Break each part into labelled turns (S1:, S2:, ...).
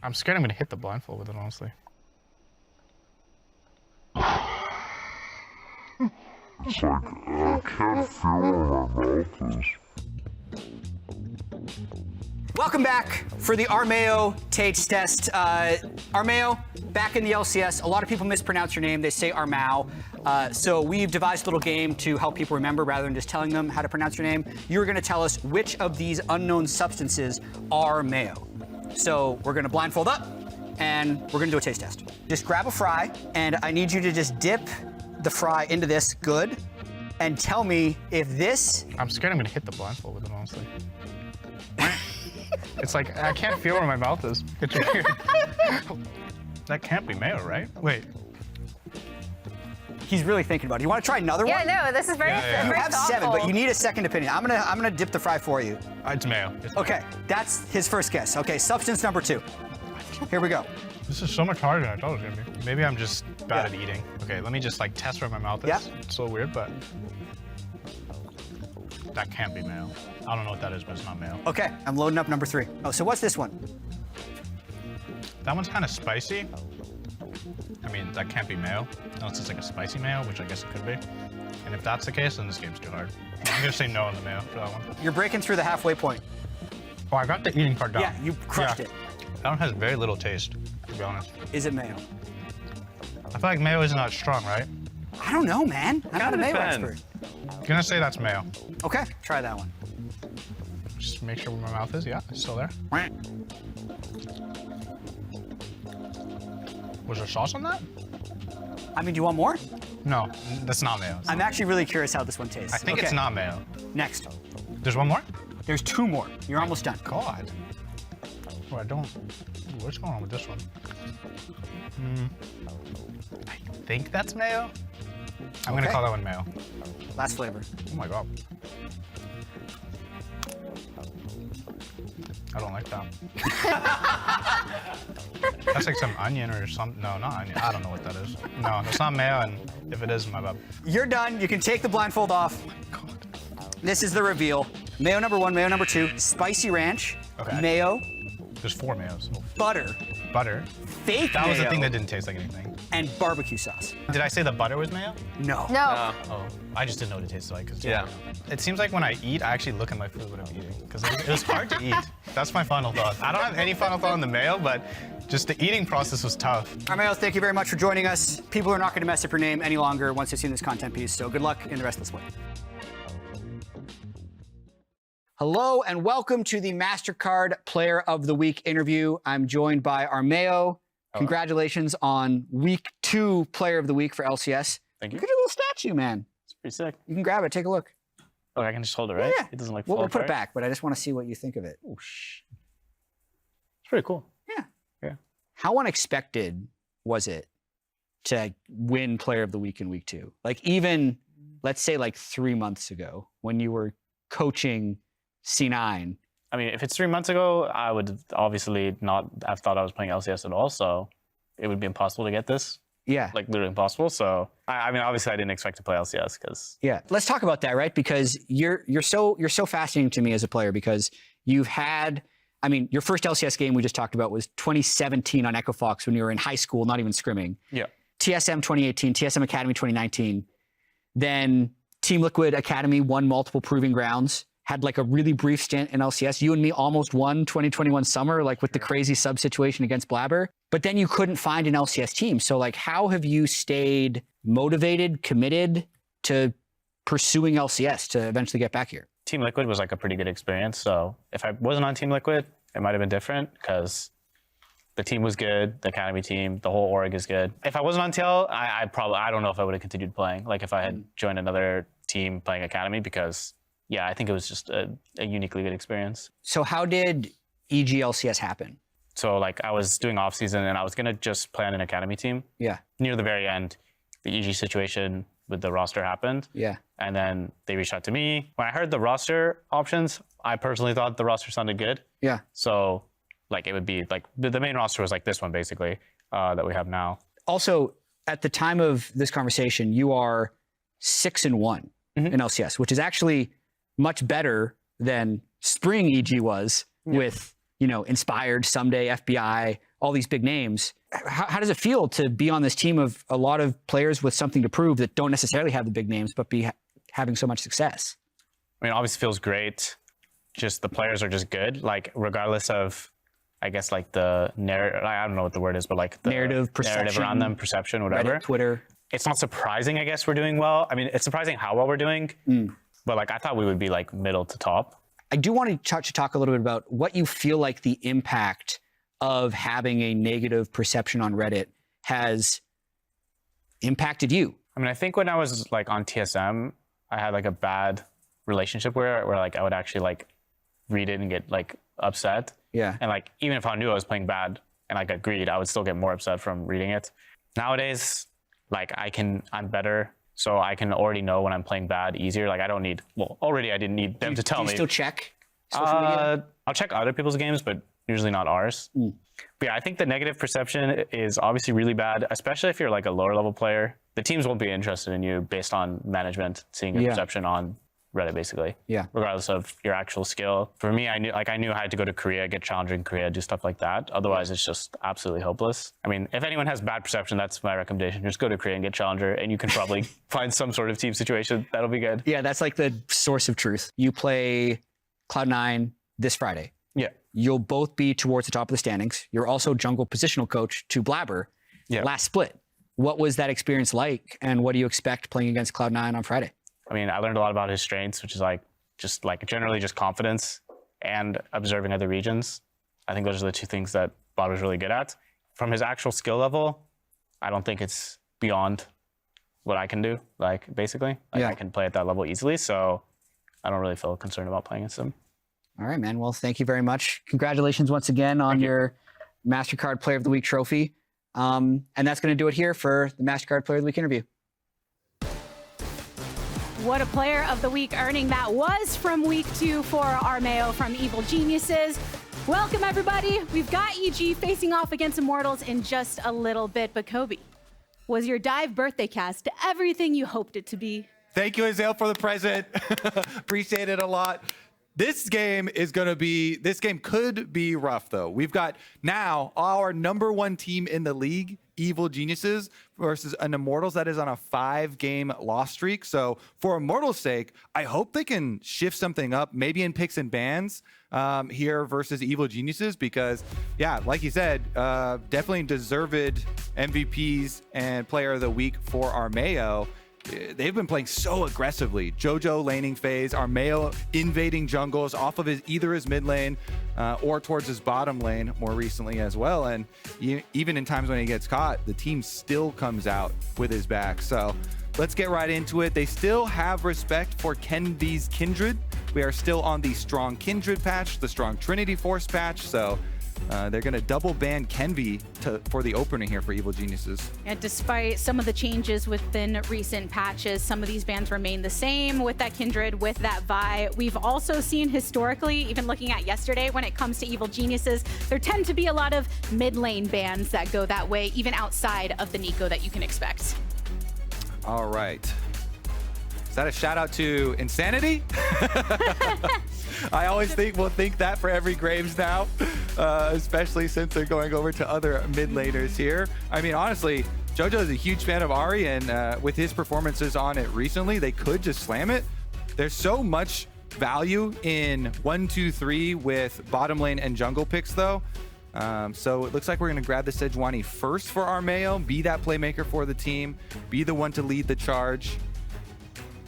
S1: I'm scared I'm gonna hit the blindfold with it, honestly.
S2: It's like, I can't feel where my mouth is.
S3: Welcome back for the Armao Tates test. Armao, back in the LCS. A lot of people mispronounce your name. They say Armao. So we've devised a little game to help people remember rather than just telling them how to pronounce your name. You're going to tell us which of these unknown substances are mayo. So we're going to blindfold up and we're going to do a taste test. Just grab a fry and I need you to just dip the fry into this good and tell me if this...
S1: I'm scared I'm gonna hit the blindfold with it, honestly. It's like, I can't feel where my mouth is. It's weird. That can't be mayo, right? Wait.
S3: He's really thinking about it. You want to try another one?
S4: Yeah, no, this is very,
S1: Yeah, yeah.
S3: You
S4: very
S3: have
S4: thoughtful.
S3: 7, but you need a second opinion. I'm gonna dip the fry for you.
S1: It's mayo. It's
S3: Okay, that's his first guess. Okay, substance number 2. Here we go.
S1: This is so much harder than I thought it was gonna be. Maybe I'm just bad at eating. Okay, let me just like test where my mouth is.
S3: Yeah.
S1: It's so weird, but that can't be mayo. I don't know what that is, but it's not mayo.
S3: Okay, I'm loading up number 3. Oh, so what's this one?
S1: That one's kind of spicy. I mean, that can't be mayo, unless it's like a spicy mayo, which I guess it could be. And if that's the case, then this game's too hard. I'm gonna say no on the mayo for that one.
S3: You're breaking through the halfway point.
S1: Oh, I got the eating part down.
S3: Yeah, you crushed it.
S1: That one has very little taste, to be honest.
S3: Is it mayo?
S1: I feel like mayo isn't that strong, right?
S3: I don't know, man. I'm not a mayo
S5: depends.
S3: expert.
S1: I'm gonna say that's mayo.
S3: Okay, try that one.
S1: Just make sure where my mouth is. Yeah, it's still there. Was there sauce on that?
S3: I mean, do you want more?
S1: No, that's not mayo.
S3: I'm actually really curious how this one tastes.
S1: I think
S3: Okay,
S1: it's not mayo.
S3: Next.
S1: There's one more?
S3: There's 2 more. You're almost done.
S1: God. Oh, I don't. Ooh, what's going on with this one? I think that's mayo. I'm gonna
S3: Okay.
S1: call that one mayo.
S3: Last flavor.
S1: Oh my god. I don't like that. That's like some onion or something. No, not onion. I don't know what that is. No, it's not mayo, and if it is, my bad.
S3: You're done. You can take the blindfold off.
S1: God.
S3: This is the reveal. Mayo number 1, mayo number 2, spicy ranch,
S1: Okay.
S3: mayo,
S1: There's 4 mayos. Oh,
S3: butter,
S1: butter.
S3: fake
S1: That was the
S3: mayo,
S1: thing that didn't taste like anything.
S3: and barbecue sauce.
S1: Did I say the butter was mayo?
S3: No.
S4: No.
S1: Oh, I just didn't know what it tasted like. 'Cause
S5: Yeah.
S1: It seems like when I eat, I actually look at my food when I'm eating, because it was hard to eat. That's my final thought. I don't have any final thought on the mayo, but just the eating process was tough.
S3: Armao, thank you very much for joining us. People are not going to mess up your name any longer once they've seen this content piece, so good luck in the rest of the split. Hello and welcome to the MasterCard Player of the Week interview. I'm joined by Armao. Congratulations on week 2 Player of the Week for LCS.
S5: Thank you.
S3: Look at your little statue, man.
S5: It's pretty sick.
S3: You can grab it, take a look.
S5: Oh, I can just hold it, right?
S3: Yeah.
S5: It doesn't like
S3: We'll
S5: fall
S3: put it
S5: apart?
S3: back, but I just want to see what you think of it.
S5: It's pretty cool.
S3: Yeah.
S5: Yeah.
S3: How unexpected was it to win Player of the Week in week 2? Like even, let's say like 3 months ago when you were coaching C9.
S5: I mean, if it's 3 months ago, I would obviously not have thought I was playing LCS at all, so it would be impossible to get this,
S3: Yeah.
S5: like literally impossible. So, I mean, obviously I didn't expect to play LCS because
S3: Yeah. Let's talk about that, right? Because you're so fascinating to me as a player because you've had, I mean, your first LCS game we just talked about was 2017 on Echo Fox when you were in high school, not even scrimming.
S5: yeah,
S3: TSM 2018, TSM Academy 2019. Then Team Liquid Academy won multiple proving grounds, had like a really brief stint in LCS. You and me almost won 2021 summer, like with the crazy sub situation against Blabber. But then you couldn't find an LCS team. So like, how have you stayed motivated, committed to pursuing LCS to eventually get back here?
S5: Team Liquid was like a pretty good experience. So if I wasn't on Team Liquid, it might have been different because the team was good, the academy team, the whole org is good. If I wasn't on TL, I don't know if I would have continued playing. Like if I had joined another team playing academy because yeah, I think it was just a uniquely good experience.
S3: So how did EG LCS happen?
S5: So like I was doing off season and I was gonna just play on an academy team.
S3: Yeah.
S5: Near the very end, the EG situation with the roster happened.
S3: Yeah.
S5: And then they reached out to me. When I heard the roster options, I personally thought the roster sounded good.
S3: Yeah.
S5: So like it would be like the main roster was like this one basically that we have now.
S3: Also, at the time of this conversation, you are 6-1 in LCS, which is actually much better than spring EG was with, Inspired, Someday, FBI, all these big names. How does it feel to be on this team of a lot of players with something to prove that don't necessarily have the big names, but be having so much success?
S5: I mean, obviously feels great. Just the players are just good. Like, regardless of, I guess, like the narrative, I don't know what the word is, but like the
S3: narrative, perception,
S5: around them, perception, whatever.
S3: Reddit, Twitter.
S5: It's not surprising, I guess, we're doing well. I mean, it's surprising how well we're doing, but like, I thought we would be like middle to top.
S3: I do want to talk a little bit about what you feel like the impact of having a negative perception on Reddit has impacted you.
S5: I mean, I think when I was like on TSM, I had like a bad relationship where like I would actually like read it and get like upset.
S3: Yeah.
S5: And like, even if I knew I was playing bad and like agreed, I would still get more upset from reading it. Nowadays, like I'm better. So I can already know when I'm playing bad easier. Like I don't need, already I didn't need them to tell me.
S3: Do you still check social media?
S5: I'll check other people's games, but usually not ours. But yeah, I think the negative perception is obviously really bad, especially if you're like a lower level player. The teams won't be interested in you based on management seeing your perception on Reddit, basically.
S3: Yeah.
S5: Regardless of your actual skill. For me, I knew I had to go to Korea, get challenger in Korea, do stuff like that. Otherwise, it's just absolutely hopeless. I mean, if anyone has bad perception, that's my recommendation. Just go to Korea and get challenger, and you can probably find some sort of team situation. That'll be good.
S3: Yeah, that's like the source of truth. You play Cloud9 this Friday.
S5: Yeah.
S3: You'll both be towards the top of the standings. You're also jungle positional coach to Blabber last split. What was that experience like, and what do you expect playing against Cloud9 on Friday?
S5: I mean, I learned a lot about his strengths, which is generally just confidence and observing other regions. I think those are the two things that Bob was really good at. From his actual skill level, I don't think it's beyond what I can do, like basically. I can play at that level easily, so I don't really feel concerned about playing against him.
S3: All right, man. Well, thank you very much. Congratulations once again on your MasterCard Player of the Week trophy. And that's going to do it here for the MasterCard Player of the Week interview.
S4: What a Player of the Week earning that was from week 2 for Armao from Evil Geniuses. Welcome, everybody. We've got EG facing off against Immortals in just a little bit. But Kobe, was your dive birthday cast everything you hoped it to be?
S6: Thank you, Azale, for the present. Appreciate it a lot. This game could be rough, though. We've got now our #1 team in the league, Evil Geniuses, versus an Immortals that is on a 5-game loss streak. So for Immortals' sake, I hope they can shift something up, maybe in picks and bans here versus Evil Geniuses, because, yeah, like you said, definitely deserved MVPs and Player of the Week for Armao. They've been playing so aggressively. Jojo laning phase, Armao invading jungles off of either his mid lane or towards his bottom lane more recently as well. And even in times when he gets caught, the team still comes out with his back. So let's get right into it. They still have respect for Kenvi's Kindred. We are still on the strong Kindred patch, the strong Trinity Force patch. So they're going to double ban Kenvi for the opener here for Evil Geniuses.
S4: And despite some of the changes within recent patches, some of these bans remain the same with that Kindred, with that Vi. We've also seen historically, even looking at yesterday, when it comes to Evil Geniuses, there tend to be a lot of mid lane bans that go that way, even outside of the Nico that you can expect.
S6: All right. Is that a shout out to Insanity? I always we'll think that for every Graves now, especially since they're going over to other mid laners here. I mean, honestly, Jojo is a huge fan of Ahri, and with his performances on it recently, they could just slam it. There's so much value in 1, 2, 3 with bottom lane and jungle picks, though. So it looks like we're going to grab the Sejuani first for Armao, be that playmaker for the team, be the one to lead the charge.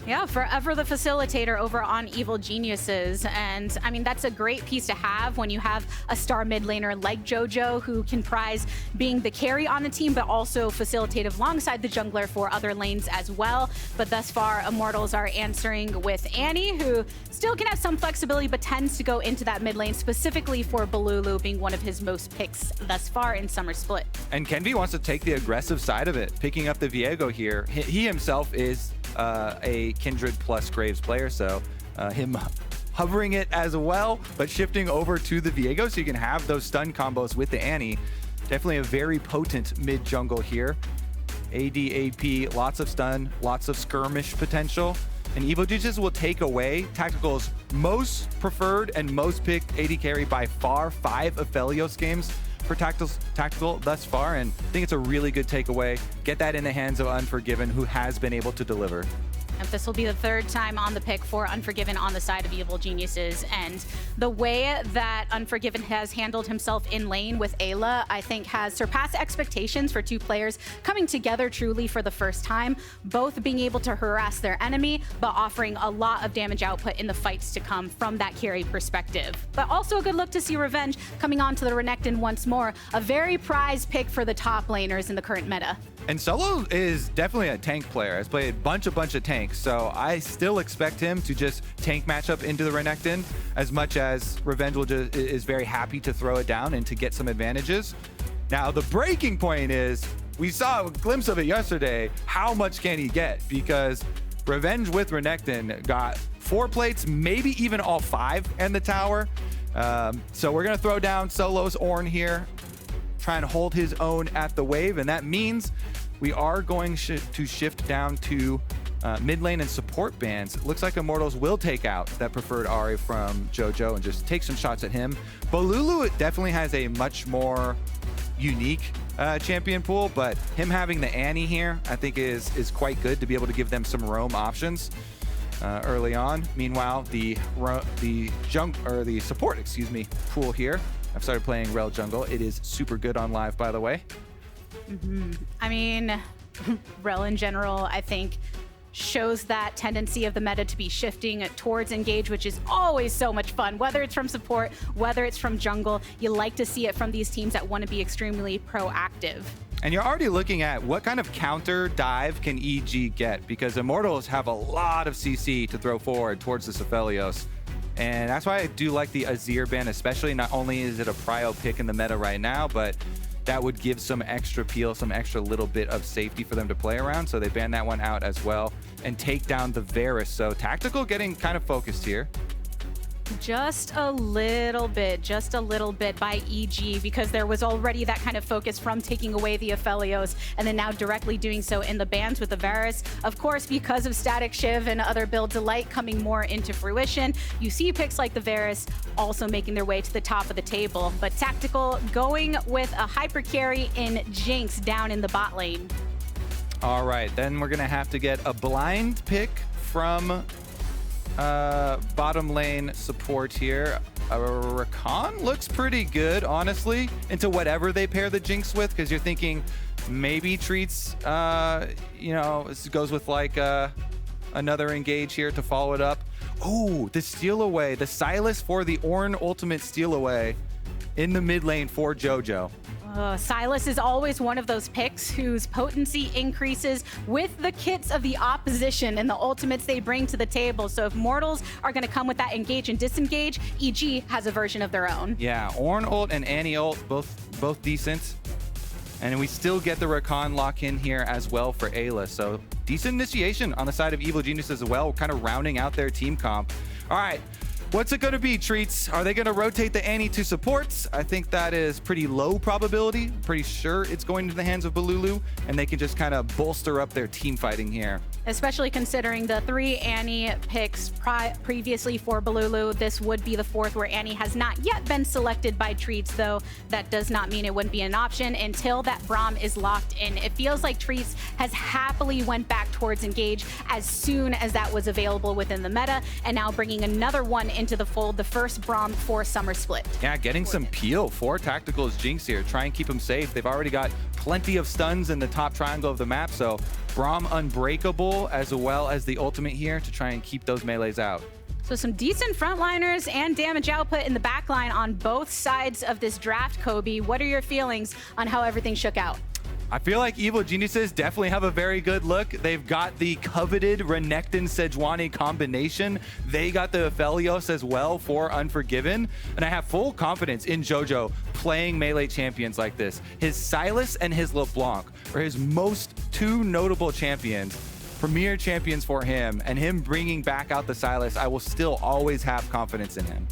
S4: Yeah, forever the facilitator over on Evil Geniuses. And I mean, that's a great piece to have when you have a star mid laner like Jojo, who can prize being the carry on the team, but also facilitative alongside the jungler for other lanes as well. But thus far, Immortals are answering with Annie, who still can have some flexibility, but tends to go into that mid lane, specifically for Bolulu being one of his most picks thus far in Summer Split.
S6: And Kenvi wants to take the aggressive side of it, picking up the Viego here. He himself is a Kindred plus Graves player, so him hovering it as well, but shifting over to the Viego so you can have those stun combos with the Annie. Definitely a very potent mid jungle here. AD, AP, lots of stun, lots of skirmish potential. And Evo Geniuses will take away Tactical's most preferred and most picked AD carry by far, 5 Aphelios games for Tactical thus far, and I think it's a really good takeaway. Get that in the hands of Unforgiven, who has been able to deliver.
S4: And this will be the 3rd time on the pick for Unforgiven on the side of Evil Geniuses. And the way that Unforgiven has handled himself in lane with Eyla, I think has surpassed expectations for 2 players coming together truly for the first time, both being able to harass their enemy, but offering a lot of damage output in the fights to come from that carry perspective. But also a good look to see Revenge coming on to the Renekton once more, a very prized pick for the top laners in the current meta.
S6: And Solo is definitely a tank player. Has played a bunch of tanks, so I still expect him to just tank matchup into the Renekton as much as Revenge is very happy to throw it down and to get some advantages. Now, the breaking point is, we saw a glimpse of it yesterday, how much can he get? Because Revenge with Renekton got 4 plates, maybe even all 5 in the tower. So we're going to throw down Solo's Ornn here, try and hold his own at the wave, and that means we are going to shift down to mid lane and support bans. It looks like Immortals will take out that preferred Ahri from Jojo and just take some shots at him. Bolulu definitely has a much more unique champion pool, but him having the Annie here, I think is quite good to be able to give them some roam options early on. Meanwhile, the support, pool here. I've started playing Rel Jungle. It is super good on live, by the way.
S4: I mean, Rel in general, I think, shows that tendency of the meta to be shifting towards engage, which is always so much fun. Whether it's from support, whether it's from jungle, you like to see it from these teams that want to be extremely proactive.
S6: And you're already looking at what kind of counter dive can EG get, because Immortals have a lot of CC to throw forward towards this Aphelios. And that's why I do like the Azir ban, especially. Not only is it a prio pick in the meta right now, but that would give some extra peel, some extra little bit of safety for them to play around. So they ban that one out as well and take down the Varus. So Tactical getting kind of focused here.
S4: Just a little bit by EG, because there was already that kind of focus from taking away the Aphelios and then now directly doing so in the bans with the Varus. Of course, because of Static Shiv and other builds alike coming more into fruition, you see picks like the Varus also making their way to the top of the table. But Tactical going with a hyper carry in Jinx down in the bot lane.
S6: All right, then we're gonna have to get a blind pick from bottom lane support here. Rakan looks pretty good, honestly, into whatever they pair the Jinx with, because you're thinking maybe Treatz, this goes with like another engage here to follow it up. Oh, the steal away, the Sylas for the Ornn ultimate steal away in the mid lane for Jojo.
S4: Sylas is always one of those picks whose potency increases with the kits of the opposition and the ultimates they bring to the table. So if Mortals are going to come with that engage and disengage, EG has a version of their own. Yeah,
S6: Ornn ult and Annie ult, both decent. And we still get the Rakan lock in here as well for Eyla. So decent initiation on the side of Evil Genius as well, kind of rounding out their team comp. All right. What's it going to be, Treatz? Are they going to rotate the Annie to supports? I think that is pretty low probability. Pretty sure it's going to the hands of Bolulu, and they can just kind of bolster up their team fighting here.
S4: Especially considering the 3 Annie picks previously for Bolulu. This would be the 4th where Annie has not yet been selected by Treatz, though that does not mean it wouldn't be an option until that Braum is locked in. It feels like Treatz has happily went back towards engage as soon as that was available within the meta, and now bringing another one into the fold, the first Braum for Summer Split.
S6: Yeah, getting some peel for Tactical's Jinx here. Try and keep him safe. They've already got plenty of stuns in the top triangle of the map, so Braum unbreakable as well as the ultimate here to try and keep those melees out.
S4: So some decent frontliners and damage output in the backline on both sides of this draft, Kobe. What are your feelings on how everything shook out?
S6: I feel like Evil Geniuses definitely have a very good look. They've got the coveted Renekton Sejuani combination. They got the Aphelios as well for Unforgiven. And I have full confidence in Jojo playing melee champions like this. His Sylas and his LeBlanc are his most 2 notable champions, premier champions for him. And him bringing back out the Sylas, I will still always have confidence in him.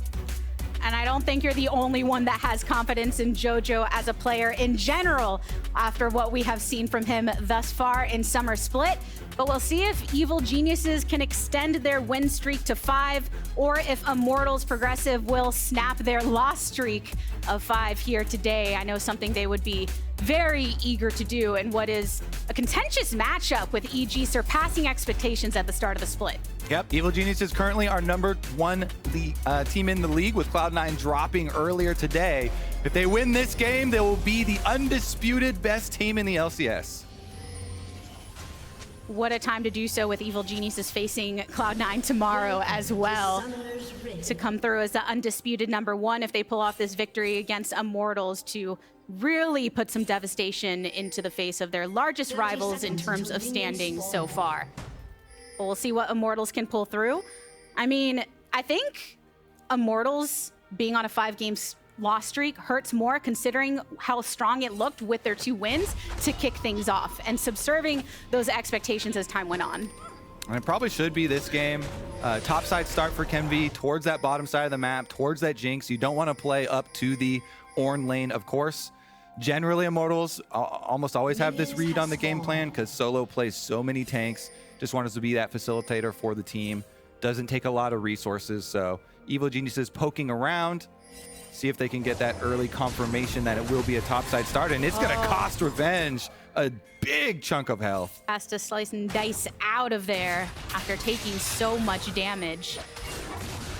S4: And I don't think you're the only one that has confidence in Jojo as a player in general after what we have seen from him thus far in Summer Split. But we'll see if Evil Geniuses can extend their win streak to 5, or if Immortals Progressive will snap their loss streak of 5 here today. I know something they would be very eager to do in what is a contentious matchup, with EG surpassing expectations at the start of the split.
S6: Yep, Evil Geniuses currently our #1 team in the league, with Cloud9 dropping earlier today. If they win this game, they will be the undisputed best team in the LCS.
S4: What a time to do so, with Evil Geniuses facing Cloud9 tomorrow as well, to come through as the undisputed #1 if they pull off this victory against Immortals, to really put some devastation into the face of their largest rivals in terms of standings so far. But we'll see what Immortals can pull through. I mean, I think Immortals being on a 5-game loss streak hurts more, considering how strong it looked with their 2 wins to kick things off and subserving those expectations as time went on.
S6: And it probably should be this game. Top side start for Kenvi, towards that bottom side of the map, towards that Jinx. You don't want to play up to the Ornn lane, of course. Generally, Immortals almost always have this read on the game plan, because Solo plays so many tanks. Just wants to be that facilitator for the team. Doesn't take a lot of resources, so Evil Geniuses poking around. See if they can get that early confirmation that it will be a topside start, and it's going to cost Revenge a big chunk of health.
S4: Has to slice and dice out of there after taking so much damage.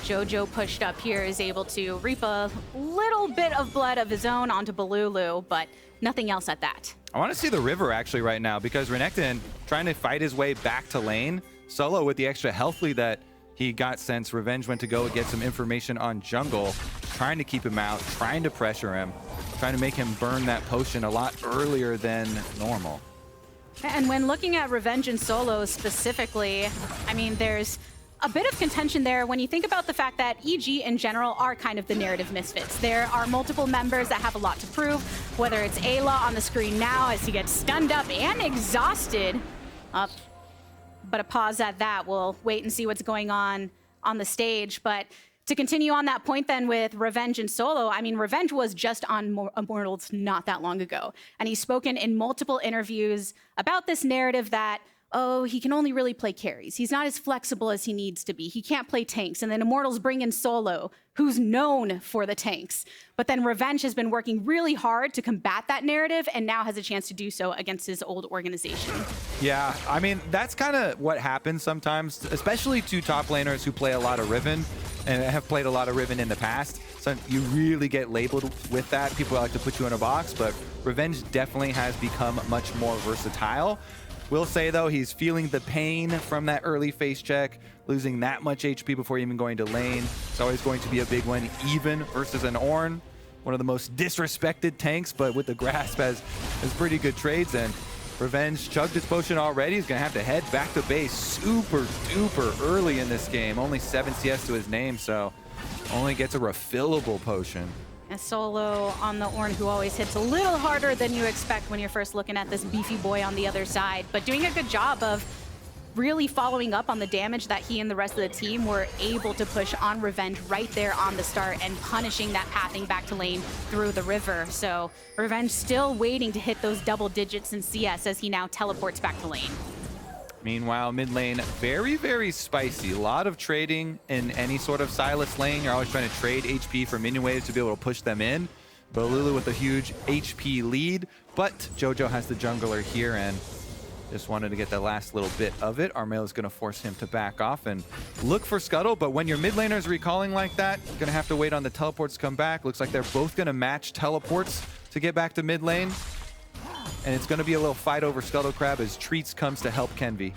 S4: Jojo pushed up here, is able to reap a little bit of blood of his own onto Bolulu, but nothing else at that.
S6: I want to see the river actually right now, because Renekton trying to fight his way back to lane. Solo with the extra health lead that he got since Revenge went to go get some information on jungle, trying to keep him out, trying to pressure him, trying to make him burn that potion a lot earlier than normal.
S4: And when looking at Revenge and Solo specifically, I mean, there's a bit of contention there when you think about the fact that EG in general are kind of the narrative misfits. There are multiple members that have a lot to prove, whether it's Eyla on the screen now as he gets stunned up and exhausted. But a pause at that. We'll wait and see what's going on the stage. But to continue on that point then with Revenge and Solo, I mean, Revenge was just on Immortals not that long ago. And he's spoken in multiple interviews about this narrative that, oh, he can only really play carries. He's not as flexible as he needs to be. He can't play tanks. And then Immortals bring in Solo, who's known for the tanks. But then Revenge has been working really hard to combat that narrative, and now has a chance to do so against his old organization.
S6: Yeah, I mean, that's kind of what happens sometimes, especially to top laners who play a lot of Riven and have played a lot of Riven in the past. So you really get labeled with that. People like to put you in a box, but Revenge definitely has become much more versatile. Will say, though, he's feeling the pain from that early face check, losing that much HP before even going to lane. It's always going to be a big one, even versus an Ornn, one of the most disrespected tanks, but with the grasp has pretty good trades. And Revenge chugged his potion already. He's going to have to head back to base super duper early in this game. Only 7 CS to his name, so only gets a refillable potion.
S4: A Solo on the Ornn, who always hits a little harder than you expect when you're first looking at this beefy boy on the other side, but doing a good job of really following up on the damage that he and the rest of the team were able to push on Revenge right there on the start, and punishing that pathing back to lane through the river. So Revenge still waiting to hit those double digits in CS as he now teleports back to lane.
S6: Meanwhile, mid lane, very, very spicy. A lot of trading in any sort of Sylas lane. You're always trying to trade HP for minion waves to be able to push them in. Bolulu with a huge HP lead, but Jojo has the jungler here and just wanted to get the last little bit of it. Armao is going to force him to back off and look for Scuttle, but when your mid laners recalling like that, you're going to have to wait on the teleports to come back. Looks like they're both going to match teleports to get back to mid lane. And it's going to be a little fight over Scuttle Crab as Treatz comes to help Kenvi.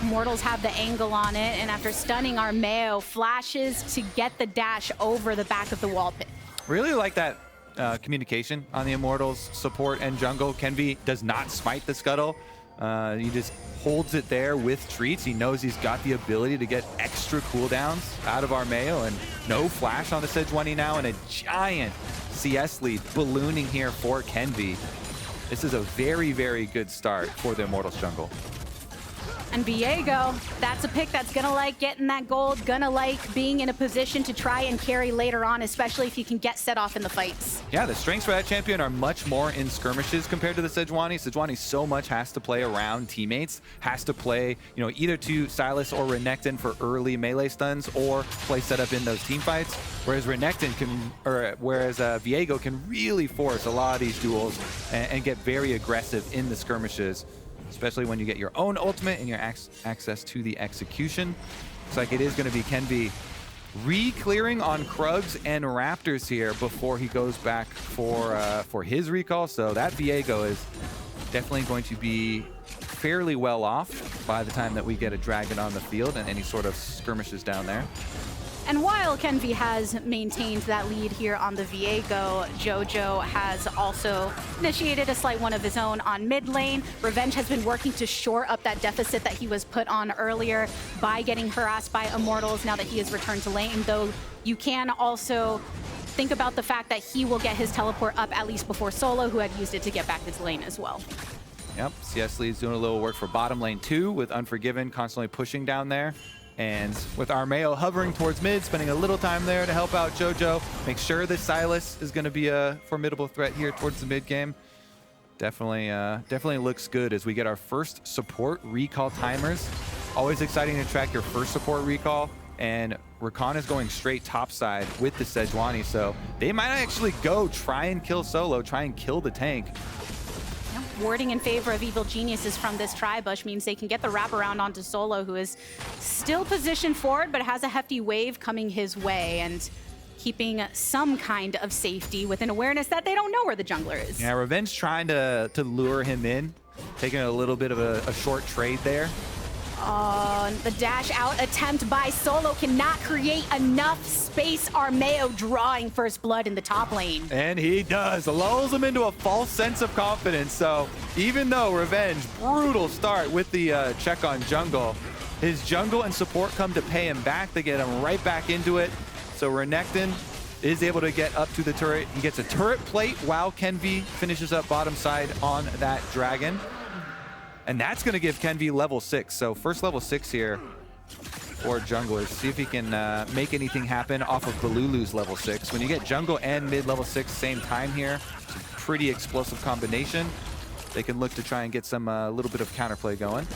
S4: Immortals have the angle on it, and after stunning Armao, flashes to get the dash over the back of the wall pit.
S6: Really like that communication on the Immortals support and jungle. Kenvi does not smite the Scuttle. He just holds it there with Treatz. He knows he's got the ability to get extra cooldowns out of Armao, and no flash on the Sejuani now, and a giant CS lead ballooning here for Kenvi. This is a very, very good start for the Immortals jungle.
S4: And Viego, that's a pick that's gonna like getting that gold, gonna like being in a position to try and carry later on, especially if you can get set off in the fights.
S6: Yeah, the strengths for that champion are much more in skirmishes compared to the Sejuani. Sejuani so much has to play around teammates, has to play, you know, either to Sylas or Renekton for early melee stuns or play setup in those team fights. Whereas Renekton can, or whereas Viego can really force a lot of these duels and get very aggressive in the skirmishes, especially when you get your own ultimate and your access to the execution. Looks like it is going to be Kenvi re-clearing on Krugs and Raptors here before he goes back for his recall. So that Viego is definitely going to be fairly well off by the time that we get a dragon on the field and any sort of skirmishes down there.
S4: And while Kenvi has maintained that lead here on the Viego, Jojo has also initiated a slight one of his own on mid lane. Revenge has been working to shore up that deficit that he was put on earlier by getting harassed by Immortals now that he has returned to lane, though you can also think about the fact that he will get his teleport up at least before Solo, who had used it to get back to lane as well.
S6: Yep, CS Lee's doing a little work for bottom lane too, with Unforgiven constantly pushing down there. And with Armao hovering towards mid, spending a little time there to help out Jojo, make sure that Sylas is going to be a formidable threat here towards the mid game. Definitely looks good as we get our first support recall timers. Always exciting to track your first support recall. And Rakan is going straight topside with the Sejuani, so they might actually go try and kill Solo, try and kill the tank.
S4: Warding in favor of Evil Geniuses from this tri-bush means they can get the wraparound onto Solo, who is still positioned forward, but has a hefty wave coming his way and keeping some kind of safety with an awareness that they don't know where the jungler is.
S6: Yeah, Revenge trying to lure him in, taking a little bit of a short trade there.
S4: The dash out attempt by Solo cannot create enough space. Armao drawing first blood in the top lane.
S6: And he does. Lulls him into a false sense of confidence. So even though Revenge, brutal start with the check on jungle, his jungle and support come to pay him back. They get him right back into it. So Renekton is able to get up to the turret. He gets a turret plate while Kenvi finishes up bottom side on that dragon. And that's going to give Kenvi level 6. So first level 6 here for junglers. See if he can make anything happen off of Bolulu's level 6. When you get jungle and mid level 6 same time here, it's a pretty explosive combination. They can look to try and get some little bit of counterplay going.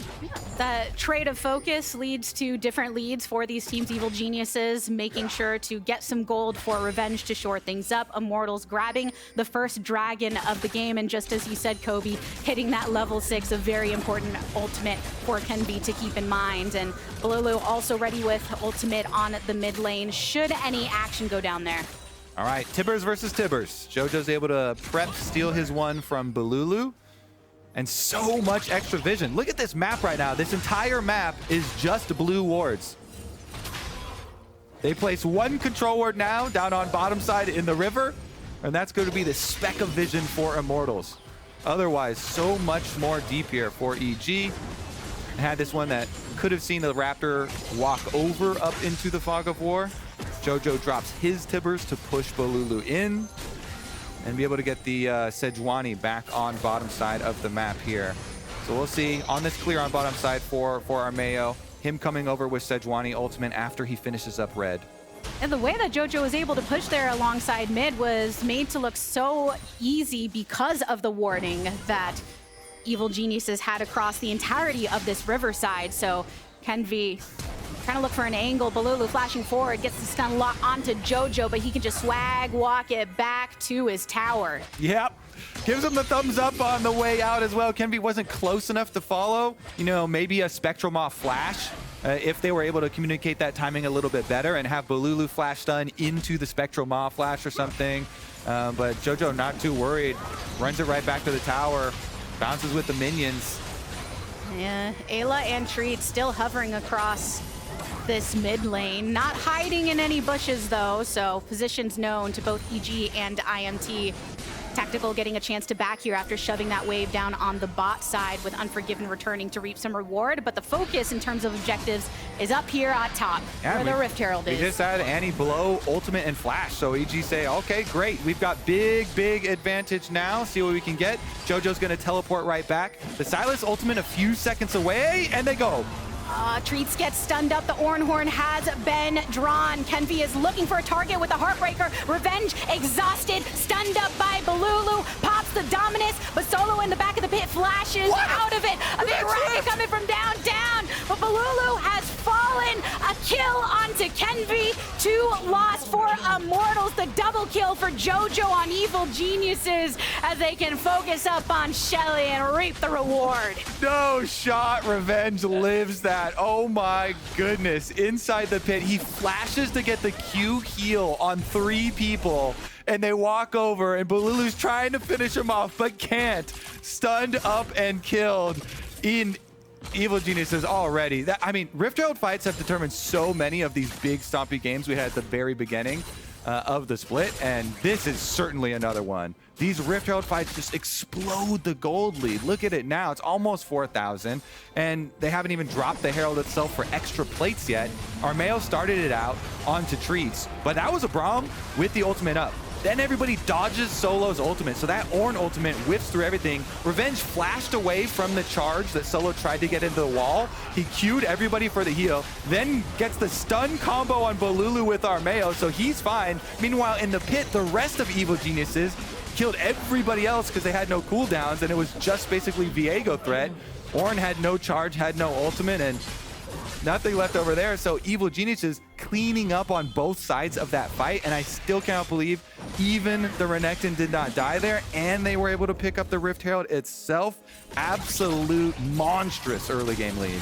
S4: That trade of focus leads to different leads for these teams. Evil Geniuses making sure to get some gold for Revenge to shore things up. Immortals grabbing the first dragon of the game. And just as you said, Kobe, hitting that level 6, a very important ultimate for Kenvi to keep in mind. And Bolulu also ready with ultimate on the mid lane should any action go down there.
S6: All right, Tibbers versus Tibbers. Jojo's able to prep, steal his one from Bolulu. And so much extra vision. Look at this map right now. This entire map is just blue wards. They place one control ward now down on bottom side in the river, and that's going to be the speck of vision for Immortals. Otherwise, so much more deep here for EG. Had this one that could have seen the Raptor walk over up into the Fog of War. Jojo drops his Tibbers to push Bolulu in and be able to get the Sejuani back on bottom side of the map here. So we'll see on this clear on bottom side for Armao, him coming over with Sejuani ultimate after he finishes up red.
S4: And the way that Jojo was able to push there alongside mid was made to look so easy because of the warding that Evil Geniuses had across the entirety of this riverside. So Kenvi trying to look for an angle. Bolulu flashing forward, gets the stun lock onto Jojo, but he can just swag walk it back to his tower.
S6: Yep. Gives him the thumbs up on the way out as well. Kenvi wasn't close enough to follow. You know, maybe a Spectral Maw flash if they were able to communicate that timing a little bit better and have Bolulu flash stun into the Spectral Maw flash or something. But Jojo not too worried. Runs it right back to the tower. Bounces with the minions.
S4: Yeah, Eyla and Treatz still hovering across this mid lane. Not hiding in any bushes though, so positions known to both EG and IMT. Tactical getting a chance to back here after shoving that wave down on the bot side with Unforgiven returning to reap some reward. But the focus in terms of objectives is up here at top, where the Rift Herald
S6: We
S4: is.
S6: just had Annie below ultimate and flash. So EG say, okay, great. We've got big advantage now. See what we can get. Jojo's going to teleport right back. The Sylas ultimate a few seconds away, and they go.
S4: Treatz gets stunned up. The Ornn horn has been drawn. Kenvi is looking for a target with a Heartbreaker. Revenge exhausted, stunned up by Bolulu. Pops the Dominus, but Solo in the back of the pit flashes out of it. A big rocket coming from down. But Bolulu has fallen. A kill onto Kenvi. 2 lost for Immortals. The double kill for Jojo on Evil Geniuses as they can focus up on Shelly and reap the reward.
S6: No shot. Revenge lives that. Oh my goodness. Inside the pit, he flashes to get the Q heal on 3 people. And they walk over, and Bolulu's trying to finish him off, but can't. Stunned up and killed in Evil Geniuses already. I mean, Rift Herald fights have determined so many of these big stompy games we had at the very beginning of the split, and this is certainly another one. These Rift Herald fights just explode the gold lead. Look at it now. It's almost 4,000, and they haven't even dropped the Herald itself for extra plates yet. Armao started it out onto Treatz, but that was a Braum with the ultimate up. Then everybody dodges Solo's ultimate, so that Ornn ultimate whips through everything. Revenge flashed away from the charge that Solo tried to get into the wall. He queued everybody for the heal, then gets the stun combo on Bolulu with Armao, so he's fine. Meanwhile, in the pit, the rest of Evil Geniuses killed everybody else because they had no cooldowns, and it was just basically Viego threat. Ornn had no charge, had no ultimate, and nothing left over there. So Evil Geniuses cleaning up on both sides of that fight, and I still cannot believe even the Renekton did not die there, and they were able to pick up the Rift Herald itself. Absolute monstrous early game lead.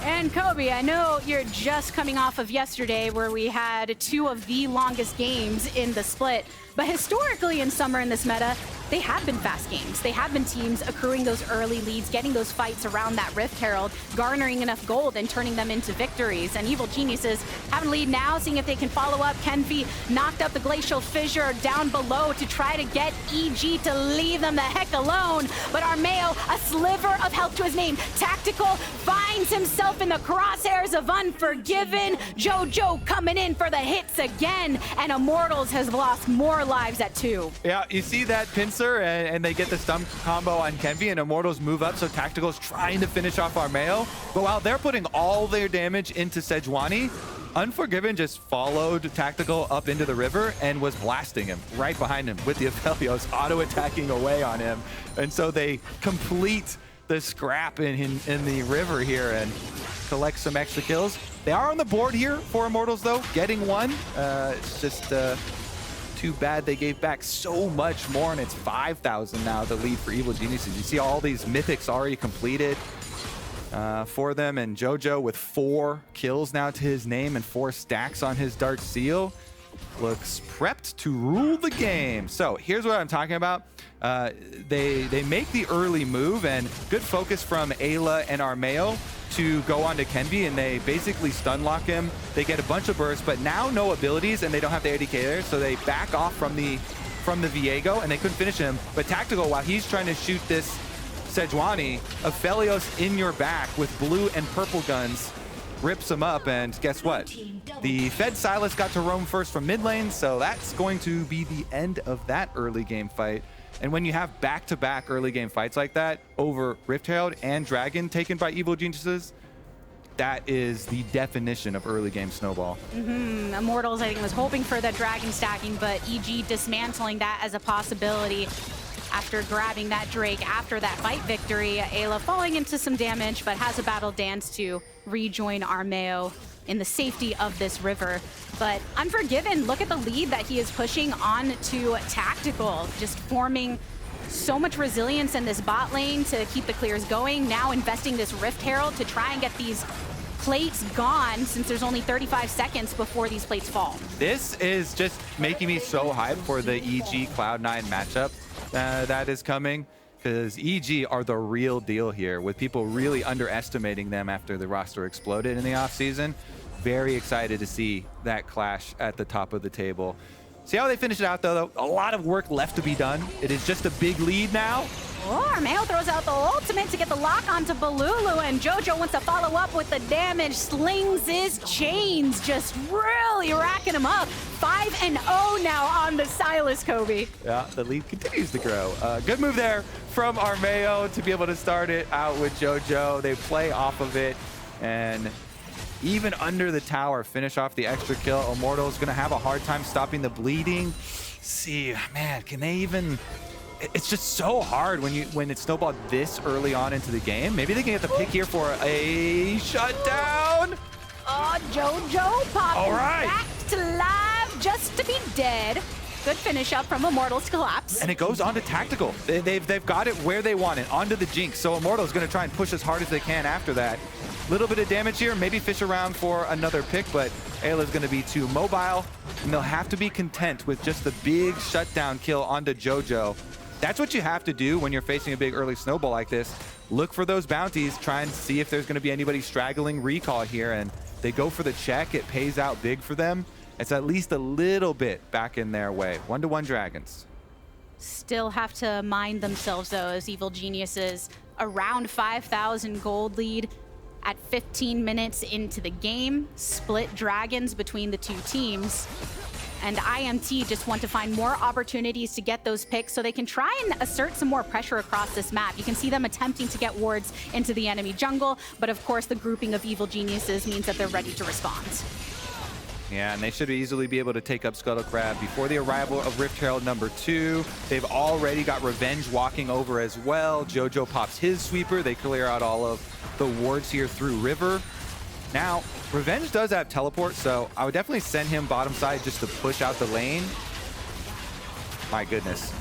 S4: And Kobe, I know you're just coming off of yesterday where we had 2 of the longest games in the split, but historically in Summer in this meta, they have been fast games. They have been teams accruing those early leads, getting those fights around that Rift Herald, garnering enough gold and turning them into victories. And Evil Geniuses have a lead now, seeing if they can follow up. Kenvi knocked up the Glacial Fissure down below to try to get EG to leave them the heck alone. But Armao, a sliver of health to his name. Tactical finds himself in the crosshairs of Unforgiven. Jojo coming in for the hits again. And Immortals has lost more lives at 2.
S6: Yeah, you see that pincer, and they get the stun combo on Kenvi, and Immortals move up, so Tactical's trying to finish off Armao. But while they're putting all their damage into Sejuani, Unforgiven just followed Tactical up into the river and was blasting him right behind him with the Aphelios, auto-attacking away on him. And so they complete the scrap in the river here and collect some extra kills. They are on the board here for Immortals, though, getting 1. It's just too bad they gave back so much more, and it's 5,000 now, the lead for Evil Geniuses. You see all these mythics already completed for them, and Jojo with 4 kills now to his name and 4 stacks on his Dark Seal looks prepped to rule the game. So here's what I'm talking about. They make the early move, and good focus from Eyla and Armao to go on to Kenvi, and they basically stun lock him. They get a bunch of bursts, but now no abilities, and they don't have the ADK there, so they back off from the Viego, and they couldn't finish him. But Tactical, while he's trying to shoot this Sejuani, Aphelios in your back with blue and purple guns rips him up, and guess what? The Fed Sylas got to roam first from mid lane, so that's going to be the end of that early game fight. And when you have back-to-back early game fights like that over Rift Herald and Dragon taken by Evil Geniuses, that is the definition of early game snowball.
S4: Immortals, I think, was hoping for the Dragon stacking, but EG dismantling that as a possibility after grabbing that Drake after that fight victory. Eyla falling into some damage, but has a battle dance to rejoin Armao in the safety of this river. But Unforgiven, look at the lead that he is pushing on to Tactical, just forming so much resilience in this bot lane to keep the clears going. Now investing this Rift Herald to try and get these plates gone, since there's only 35 seconds before these plates fall.
S6: This is just making me so hyped for the EG Cloud9 matchup that is coming, because EG are the real deal here, with people really underestimating them after the roster exploded in the offseason. Very excited to see that clash at the top of the table. See how they finish it out, though? A lot of work left to be done. It is just a big lead now.
S4: Oh, Armao throws out the ultimate to get the lock onto Bolulu, and Jojo wants to follow up with the damage. Slings his chains, just really racking him up. 5-0 now on the Sylas, Kobe.
S6: Yeah, the lead continues to grow. Good move there from Armao to be able to start it out with Jojo. They play off of it, and even under the tower, finish off the extra kill. Immortals going to have a hard time stopping the bleeding. See, man, can they even... It's just so hard when it's snowballed this early on into the game. Maybe they can get the pick here for a shutdown.
S4: Oh, Jojo popping
S6: All right.
S4: back to life just to be dead. Good finish up from Immortals collapse.
S6: And it goes on to Tactical. They've got it where they want it, onto the Jinx. So Immortals going to try and push as hard as they can after that. Little bit of damage here, maybe fish around for another pick, but Eyla's going to be too mobile, and they'll have to be content with just the big shutdown kill onto Jojo. That's what you have to do when you're facing a big early snowball like this. Look for those bounties, try and see if there's going to be anybody straggling recall here, and they go for the check. It pays out big for them. It's at least a little bit back in their way. 1-1 Dragons.
S4: Still have to mind themselves, though, as Evil Geniuses. Around 5,000 gold lead at 15 minutes into the game. Split Dragons between the two teams. And IMT just want to find more opportunities to get those picks so they can try and assert some more pressure across this map. You can see them attempting to get wards into the enemy jungle, but of course the grouping of Evil Geniuses means that they're ready to respond.
S6: Yeah, and they should easily be able to take up Scuttle Crab before the arrival of Rift Herald number 2. They've already got Revenge walking over as well. Jojo pops his sweeper. They clear out all of the wards here through River. Now, Revenge does have teleport, so I would definitely send him bottom side just to push out the lane. My goodness.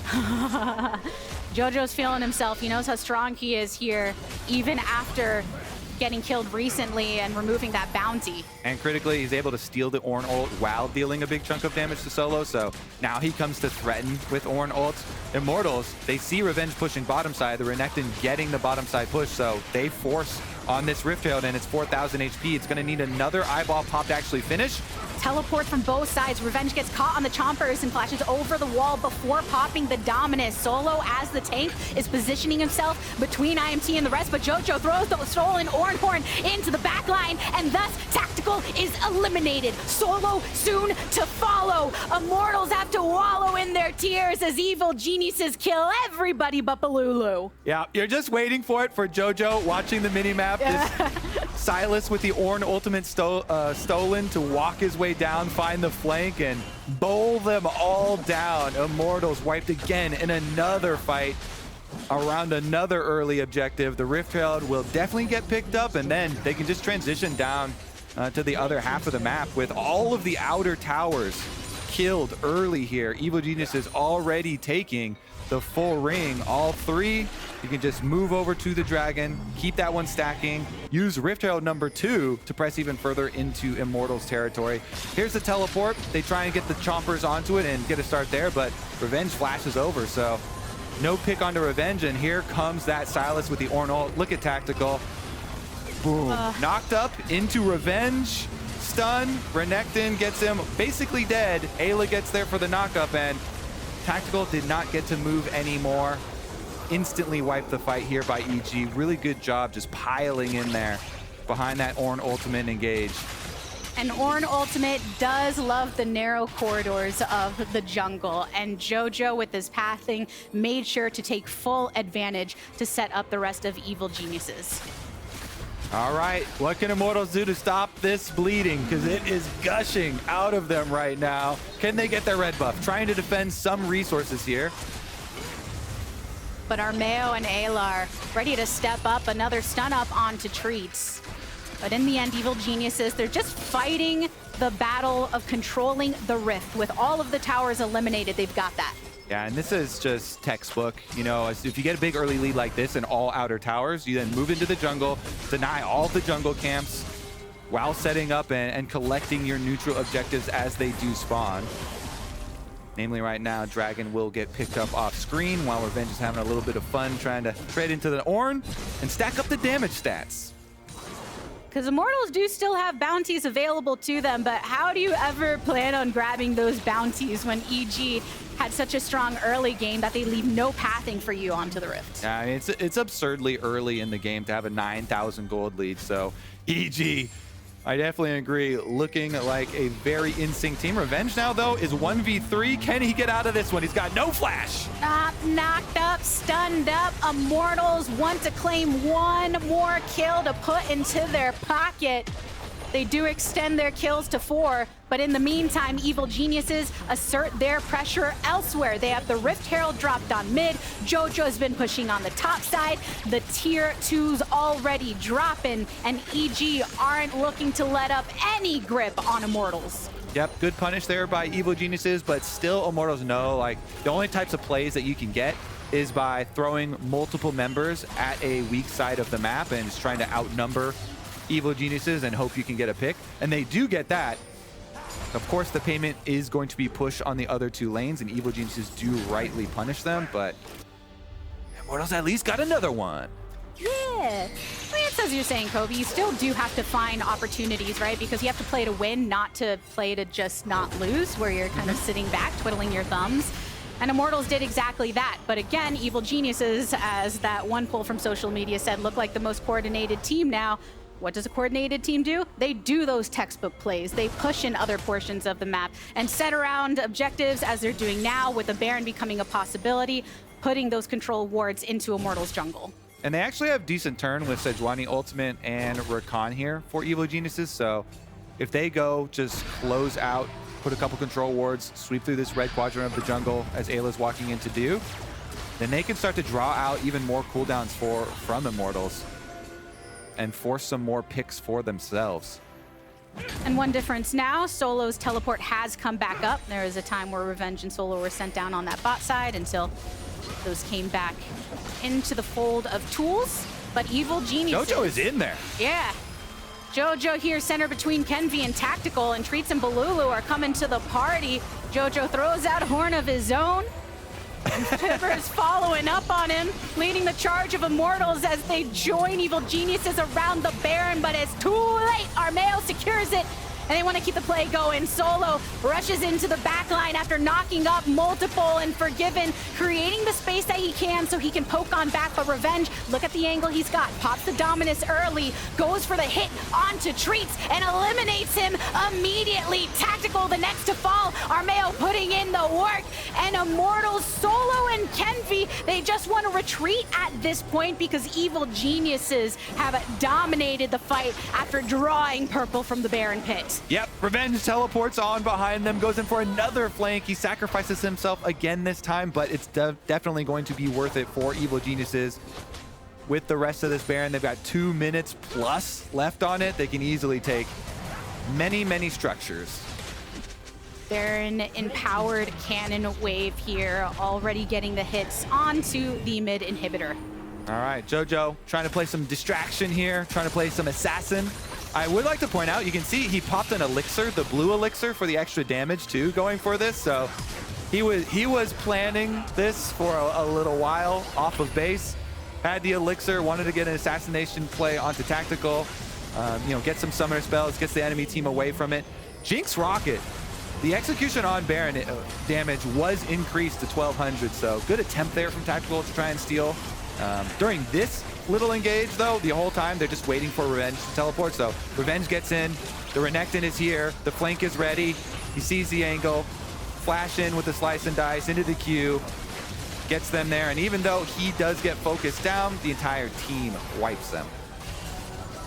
S4: Jojo's feeling himself. He knows how strong he is here, even after getting killed recently and removing that bounty.
S6: And critically, he's able to steal the Ornn ult while dealing a big chunk of damage to Solo, so now he comes to threaten with Ornn ult. Immortals, they see Revenge pushing bottom side, the Renekton getting the bottom side push, so they force on this Rift Herald, and it's 4,000 HP. It's going to need another eyeball pop to actually finish.
S4: Teleport from both sides. Revenge gets caught on the chompers and flashes over the wall before popping the Dominus. Solo, as the tank, is positioning himself between IMT and the rest, but Jojo throws the stolen Ornn horn into the back line, and thus Tactical is eliminated. Solo soon to follow. Immortals have to wallow in their tears as Evil Geniuses kill everybody but Bolulu.
S6: Yeah, you're just waiting for it for Jojo, watching the minimap. Sylas with the Ornn ultimate stolen to walk his way down, find the flank, and bowl them all down. Immortals wiped again in another fight around another early objective. The Rift Herald will definitely get picked up, and then they can just transition down to the other half of the map with all of the outer towers killed early here. Evil Genius is already taking the full ring. All three, you can just move over to the dragon, keep that one stacking, use Rift Herald number 2 to press even further into Immortals territory. Here's the teleport. They try and get the chompers onto it and get a start there, but Revenge flashes over, so no pick onto Revenge, and here comes that Sylas with the Ornn ult. Look at Tactical. Boom. Knocked up into Revenge. Stun. Renekton gets him basically dead. Eyla gets there for the knockup, and Tactical did not get to move anymore. Instantly wiped the fight here by EG. Really good job just piling in there behind that Ornn ultimate engage.
S4: And Ornn ultimate does love the narrow corridors of the jungle, and Jojo with his pathing made sure to take full advantage to set up the rest of Evil Geniuses.
S6: All right, what can Immortals do to stop this bleeding? Because it is gushing out of them right now. Can they get their red buff? Trying to defend some resources here.
S4: But Armao and Eyla are ready to step up, another stun up onto Treatz. But in the end, Evil Geniuses, they're just fighting the battle of controlling the Rift. With all of the towers eliminated, they've got that.
S6: Yeah, and this is just textbook. You know, if you get a big early lead like this in all outer towers, you then move into the jungle, deny all the jungle camps while setting up and collecting your neutral objectives as they do spawn. Namely right now, Dragon will get picked up off screen while Revenge is having a little bit of fun trying to trade into the Ornn and stack up the damage stats.
S4: Because Immortals do still have bounties available to them, but how do you ever plan on grabbing those bounties when EG had such a strong early game that they leave no pathing for you onto the Rift?
S6: Yeah, I mean, it's absurdly early in the game to have a 9,000 gold lead. So EG, I definitely agree, looking like a very in-sync team. Revenge now, though, is 1v3. Can he get out of this one? He's got no flash.
S4: Knocked up, stunned up. Immortals want to claim one more kill to put into their pocket. They do extend their kills to 4, but in the meantime, Evil Geniuses assert their pressure elsewhere. They have the Rift Herald dropped on mid. Jojo's been pushing on the top side. The tier 2's already dropping, and EG aren't looking to let up any grip on Immortals.
S6: Yep, good punish there by Evil Geniuses, but still Immortals know, like, the only types of plays that you can get is by throwing multiple members at a weak side of the map and just trying to outnumber Evil Geniuses and hope you can get a pick. And they do get that. Of course, the payment is going to be pushed on the other 2 lanes, and Evil Geniuses do rightly punish them, but Immortals at least got another one.
S4: Yeah. I mean, it's as you're saying, Kobe, you still do have to find opportunities, right? Because you have to play to win, not to play to just not lose, where you're kind of sitting back, twiddling your thumbs. And Immortals did exactly that. But again, Evil Geniuses, as that one poll from social media said, look like the most coordinated team now. What does a coordinated team do? They do those textbook plays. They push in other portions of the map and set around objectives as they're doing now, with the Baron becoming a possibility, putting those control wards into Immortals jungle.
S6: And they actually have decent turn with Sejuani ultimate and Rakan here for Evil Geniuses. So if they go just close out, put a couple control wards, sweep through this red quadrant of the jungle as Ayla's walking in to do, then they can start to draw out even more cooldowns from Immortals and force some more picks for themselves.
S4: And one difference now, Solo's teleport has come back up. There was a time where Revenge and Solo were sent down on that bot side until those came back into the fold of tools. But Evil Geniuses...
S6: Jojo is in there.
S4: Yeah. Jojo here, center between Kenvi and Tactical, and Treatz and Bolulu are coming to the party. Jojo throws out a horn of his own. And Piper's following up on him, leading the charge of Immortals as they join Evil Geniuses around the Baron, but it's too late. Armao secures it, and they want to keep the play going. Solo rushes into the backline after knocking up multiple, and Forgiven creating the space that he can so he can poke on back, but Revenge, look at the angle he's got. Pops the Dominus early, goes for the hit onto Treatz, and eliminates him immediately. Tactical the next to fall. Armao putting in the work, and Immortals, Solo and Kenvi, they just want to retreat at this point because Evil Geniuses have dominated the fight after drawing purple from the Baron pit.
S6: Yep, Revenge teleports on behind them, goes in for another flank. He sacrifices himself again this time, but it's definitely going to be worth it for Evil Geniuses. With the rest of this Baron, they've got 2 minutes plus left on it. They can easily take many, many structures.
S4: Baron empowered cannon wave here, already getting the hits onto the mid inhibitor.
S6: All right, Jojo trying to play some distraction here, trying to play some assassin. I would like to point out, you can see he popped an elixir, the blue elixir, for the extra damage too, going for this. So he was planning this for a little while off of base. Had the elixir, wanted to get an assassination play onto Tactical, get some summoner spells, gets the enemy team away from it. Jinx Rocket, the execution on Baron damage was increased to 1200, so good attempt there from Tactical to try and steal. During this little engage, though, the whole time they're just waiting for Revenge to teleport. So Revenge gets in, the Renekton is here, the flank is ready, he sees the angle, flash in with the slice and dice into the queue, gets them there, and even though he does get focused down, the entire team wipes them.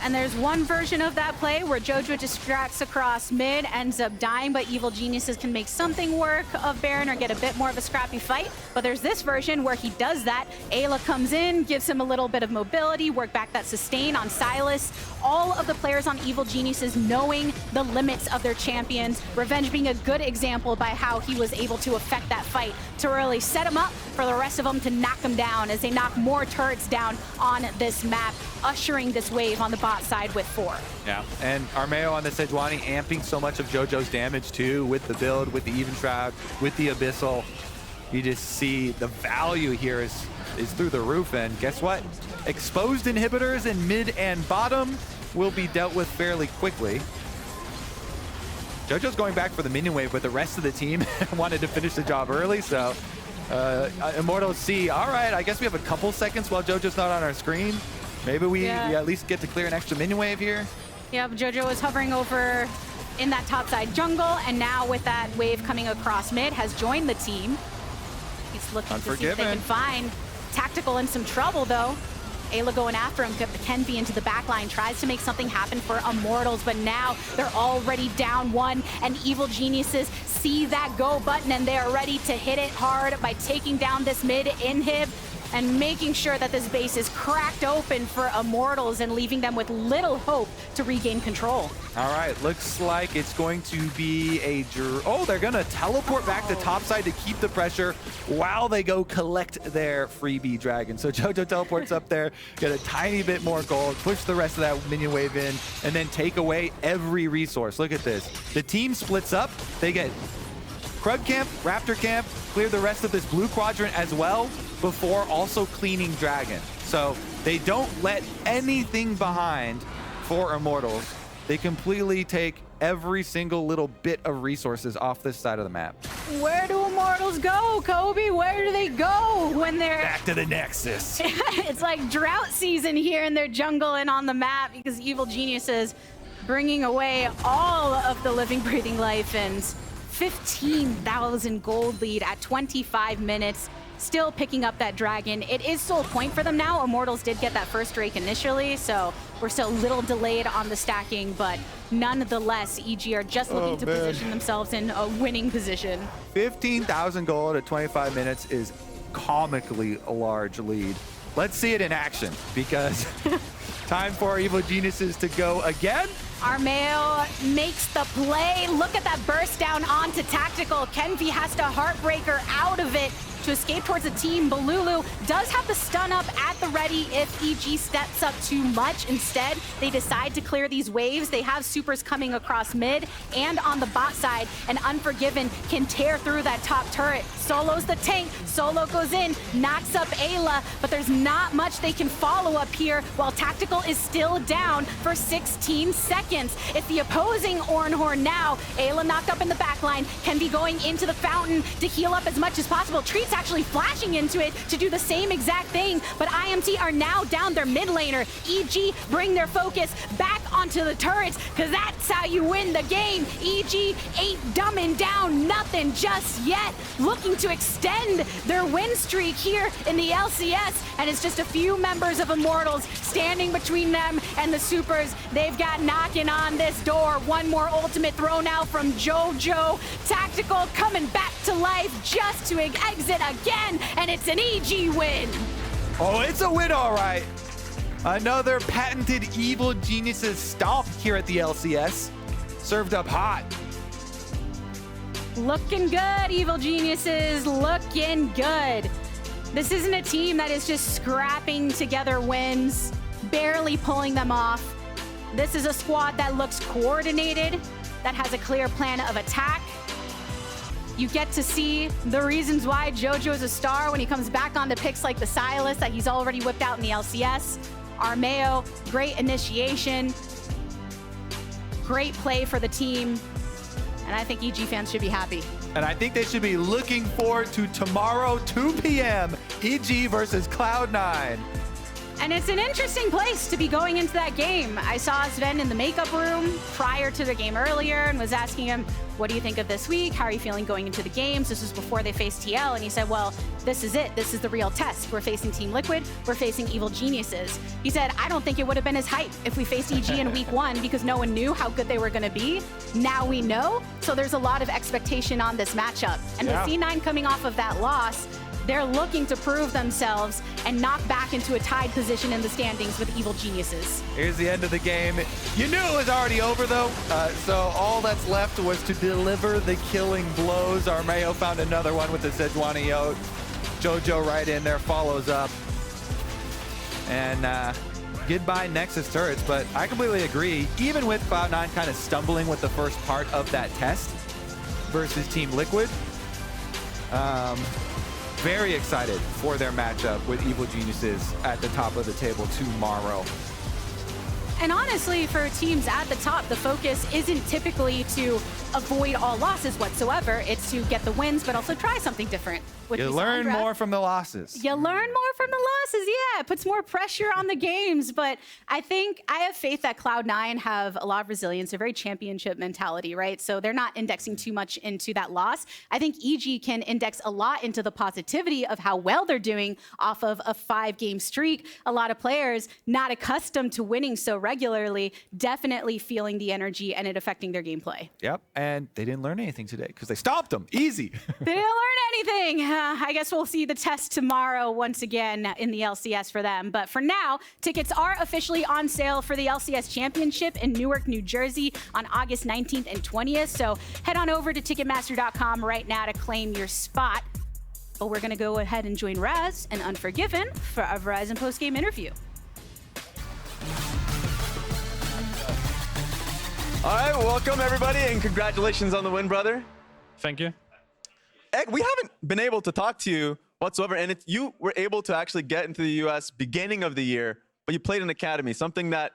S4: And there's one version of that play where Jojo distracts across mid, ends up dying, but Evil Geniuses can make something work of Baron or get a bit more of a scrappy fight. But there's this version where he does that. Eyla comes in, gives him a little bit of mobility, work back that sustain on Sylas. All of the players on Evil Geniuses knowing the limits of their champions. Revenge being a good example by how he was able to affect that fight to really set him up for the rest of them to knock him down as they knock more turrets down on this map, ushering this wave on the bot side with 4.
S6: Yeah, and Armao on the Sejuani amping so much of Jojo's damage too, with the build, with the Even Shroud, with the Abyssal. You just see the value here is through the roof, and guess what? Exposed inhibitors in mid and bottom. will be dealt with fairly quickly. Jojo's going back for the minion wave, but the rest of the team wanted to finish the job early, so Immortals see, all right, I guess we have a couple seconds while Jojo's not on our screen. Maybe we at least get to clear an extra minion wave here.
S4: Yep, Jojo was hovering over in that topside jungle, and now with that wave coming across mid, has joined the team. He's looking to see if they can find Tactical in some trouble, though. Eyla going after him, get the Kenvi into the backline, tries to make something happen for Immortals, but now they're already down one, and Evil Geniuses see that go button, and they are ready to hit it hard by taking down this mid inhib and making sure that this base is cracked open for Immortals and leaving them with little hope to regain control.
S6: All right, looks like it's going to be a... Oh, they're going to teleport back to topside to keep the pressure while they go collect their freebie dragon. So Jojo teleports up there, get a tiny bit more gold, push the rest of that minion wave in, and then take away every resource. Look at this. The team splits up. They get Krug Camp, Raptor Camp, clear the rest of this blue quadrant as well before also cleaning Dragon. So they don't let anything behind for Immortals. They completely take every single little bit of resources off this side of the map.
S4: Where do Immortals go, Kobe? Where do they go when they're...
S6: Back to the Nexus.
S4: It's like drought season here in their jungle and on the map because Evil Geniuses bringing away all of the living, breathing life, and 15,000 gold lead at 25 minutes. Still picking up that dragon. It is still a point for them now. Immortals did get that first Drake initially, so we're still a little delayed on the stacking, but nonetheless, EG are just looking to position themselves in a winning position.
S6: 15,000 gold at 25 minutes is comically a large lead. Let's see it in action, because time for Evil Geniuses to go again.
S4: Armao makes the play. Look at that burst down onto Tactical. Kenvi has to Heartbreaker out of it to escape towards the team. Bolulu does have the stun up at the ready if EG steps up too much. Instead, they decide to clear these waves. They have supers coming across mid and on the bot side, and Unforgiven can tear through that top turret. Solo's the tank. Solo goes in, knocks up Eyla, but there's not much they can follow up here while Tactical is still down for 16 seconds. It's the opposing Ornn now. Eyla knocked up in the backline. Kenvi going into the fountain to heal up as much as possible. Treatz actually flashing into it to do the same exact thing, but IMT are now down their mid laner. EG bring their focus back onto the turrets, because that's how you win the game. EG ain't dumbing down nothing just yet, looking to extend their win streak here in the LCS, and it's just a few members of Immortals standing between them and the supers. They've got knocking on this door. One more ultimate thrown out from Jojo. Tactical coming back to life just to exit again, and it's an EG win.
S6: Oh, it's a win, all right. Another patented Evil Geniuses stomp here at the LCS. Served up hot.
S4: Looking good, Evil Geniuses, looking good. This isn't a team that is just scrapping together wins, barely pulling them off. This is a squad that looks coordinated, that has a clear plan of attack. You get to see the reasons why Jojo is a star when he comes back on the picks like the Sylas that he's already whipped out in the LCS. Armao, great initiation, great play for the team, and I think EG fans should be happy.
S6: And I think they should be looking forward to tomorrow, 2 p.m., EG versus Cloud9.
S4: And it's an interesting place to be going into that game. I saw Sven in the makeup room prior to the game earlier and was asking him, what do you think of this week? How are you feeling going into the games? This was before they faced TL, and he said, well, this is it. This is the real test. We're facing Team Liquid. We're facing Evil Geniuses. He said, I don't think it would have been as hype if we faced EG in week 1 because no one knew how good they were going to be. Now we know, so there's a lot of expectation on this matchup. And with C9 coming off of that loss, they're looking to prove themselves and knock back into a tied position in the standings with Evil Geniuses.
S6: Here's the end of the game. You knew it was already over, though, so all that's left was to deliver the killing blows. Armao found another one with the Sejuani out. Jojo right in there follows up. And goodbye Nexus turrets, but I completely agree. Even with Cloud9 kind of stumbling with the first part of that test versus Team Liquid, very excited for their matchup with Evil Geniuses at the top of the table tomorrow.
S4: And honestly, for teams at the top, the focus isn't typically to avoid all losses whatsoever. It's to get the wins, but also try something different.
S6: You learn more from the losses.
S4: You learn more from the losses, yeah. It puts more pressure on the games, but I think I have faith that Cloud9 have a lot of resilience, a very championship mentality, right? So they're not indexing too much into that loss. I think EG can index a lot into the positivity of how well they're doing off of a 5-game streak. A lot of players not accustomed to winning so regularly, definitely feeling the energy and it affecting their gameplay.
S6: Yep, and they didn't learn anything today because they stopped them. Easy.
S4: They didn't learn anything. I guess we'll see the test tomorrow once again in the LCS for them. But for now, tickets are officially on sale for the LCS Championship in Newark, New Jersey on August 19th and 20th. So head on over to Ticketmaster.com right now to claim your spot. But we're going to go ahead and join Raz and Unforgiven for our Verizon post-game interview.
S7: All right, welcome everybody, and congratulations on the win, brother.
S8: Thank you.
S7: Egg, we haven't been able to talk to you whatsoever, and you were able to actually get into the US beginning of the year, but you played in academy, something that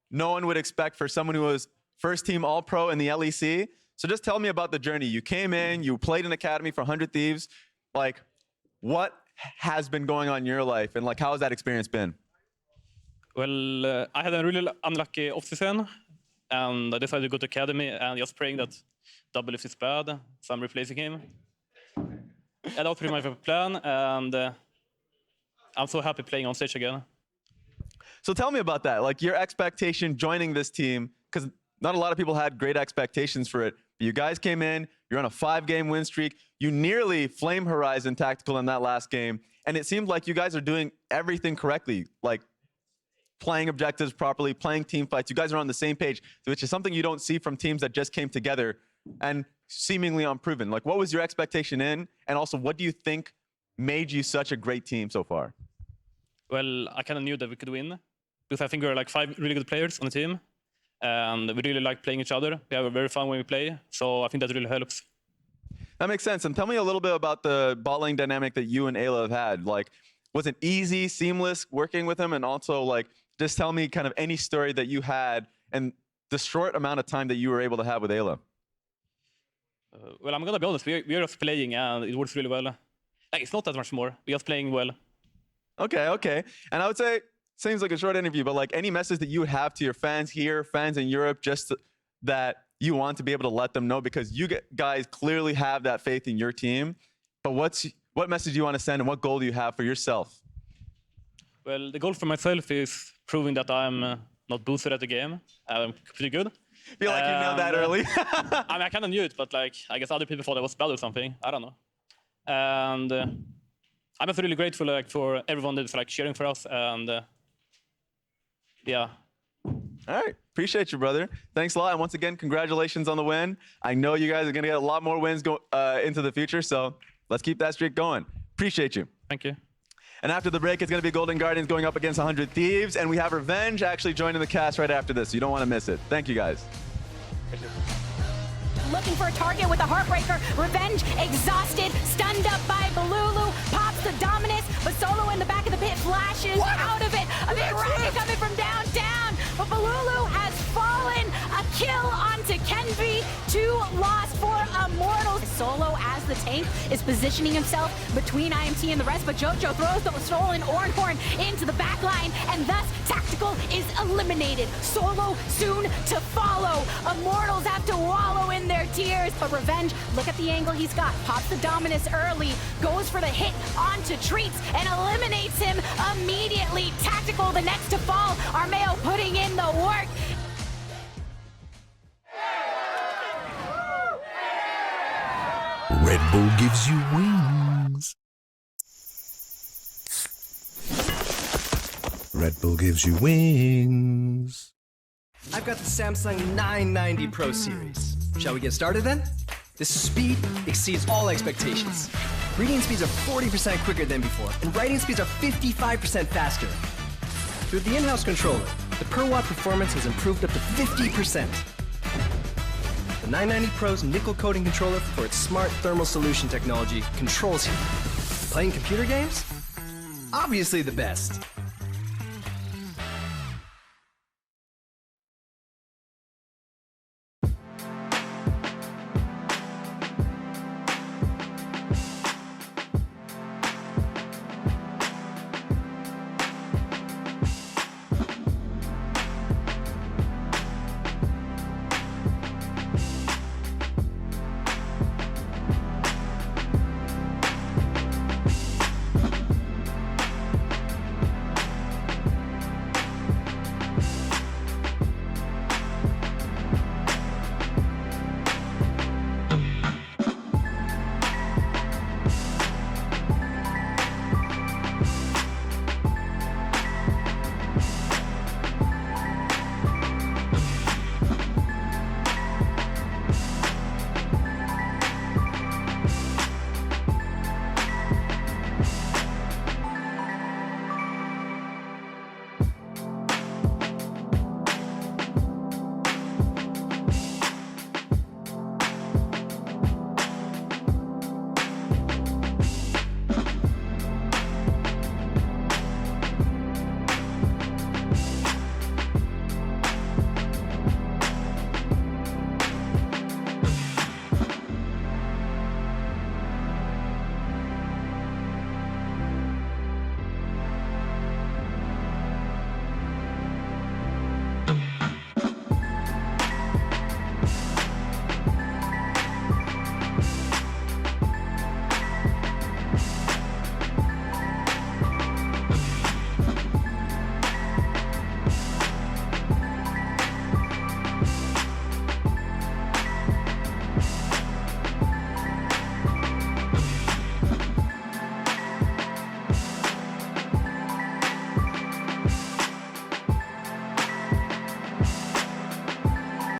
S7: no one would expect for someone who was first team All-Pro in the LEC. So just tell me about the journey. You came in, you played in academy for 100 Thieves. Like, what has been going on in your life, and like, how has that experience been?
S8: Well, I had a really unlucky off-season, and I decided to go to academy and just praying that double-elimination is bad, so I'm replacing him. And that was pretty much my plan, and I'm so happy playing on stage again.
S7: So tell me about that, like your expectation joining this team, because not a lot of people had great expectations for it. But you guys came in, you're on a 5-game win streak, you nearly flame Horizon Tactical in that last game, and it seemed like you guys are doing everything correctly, like playing objectives properly, playing team fights. You guys are on the same page, which is something you don't see from teams that just came together and seemingly unproven. Like, what was your expectation in? And also, what do you think made you such a great team so far?
S8: Well, I kind of knew that we could win, because I think we were like 5 really good players on the team, and we really like playing each other. We have a very fun when we play, so I think that really helps.
S7: That makes sense. And tell me a little bit about the bot lane dynamic that you and Eyla have had. Like, was it easy, seamless working with him? And also, like, just tell me kind of any story that you had and the short amount of time that you were able to have with Eyla.
S8: Well, I'm gonna be honest. We're just playing, and it works really well. Like, it's not that much more. We're just playing well.
S7: Okay. And I would say, seems like a short interview, but like any message that you would have to your fans here, fans in Europe, just that you want to be able to let them know, because you guys clearly have that faith in your team. But what message do you want to send, and what goal do you have for yourself?
S8: Well, the goal for myself is proving that I'm not boosted at the game. I'm pretty good.
S7: I feel like you nailed that early.
S8: I mean, I kind of knew it, but like, I guess other people thought I was bad or something. I don't know. And I'm just really grateful like for everyone that's like cheering for us. And yeah.
S7: All right, appreciate you, brother. Thanks a lot, and once again, congratulations on the win. I know you guys are gonna get a lot more wins into the future, so let's keep that streak going. Appreciate you.
S8: Thank you.
S7: And after the break, it's going to be Golden Guardians going up against 100 Thieves, and we have Revenge actually joining the cast right after this. You don't want to miss it. Thank you, guys.
S4: Looking for a target with a Heartbreaker. Revenge exhausted, stunned up by Bolulu, pops the Dominus, but Solo in the back of the pit flashes out of it. A big rocket coming from downtown, but Bolulu has fallen. A kill onto Kenvi, 2 lost for Immortals. Solo, as the tank, is positioning himself between IMT and the rest, but Jojo throws the stolen Ornn into the back line, and thus Tactical is eliminated. Solo soon to follow. Immortals have to wallow in their tears, but Revenge, look at the angle he's got. Pops the Dominus early, goes for the hit onto Treatz, and eliminates him immediately. Tactical, the next to fall. Armao putting in the work.
S9: Red Bull gives you wings. Red Bull gives you wings.
S10: I've got the Samsung 990 Pro series. Shall we get started then? The speed exceeds all expectations. Reading speeds are 40% quicker than before, and writing speeds are 55% faster. With the in-house controller, the per watt performance has improved up to 50%. The 990 Pro's nickel coating controller for its smart thermal solution technology controls heat. Playing computer games? Obviously the best.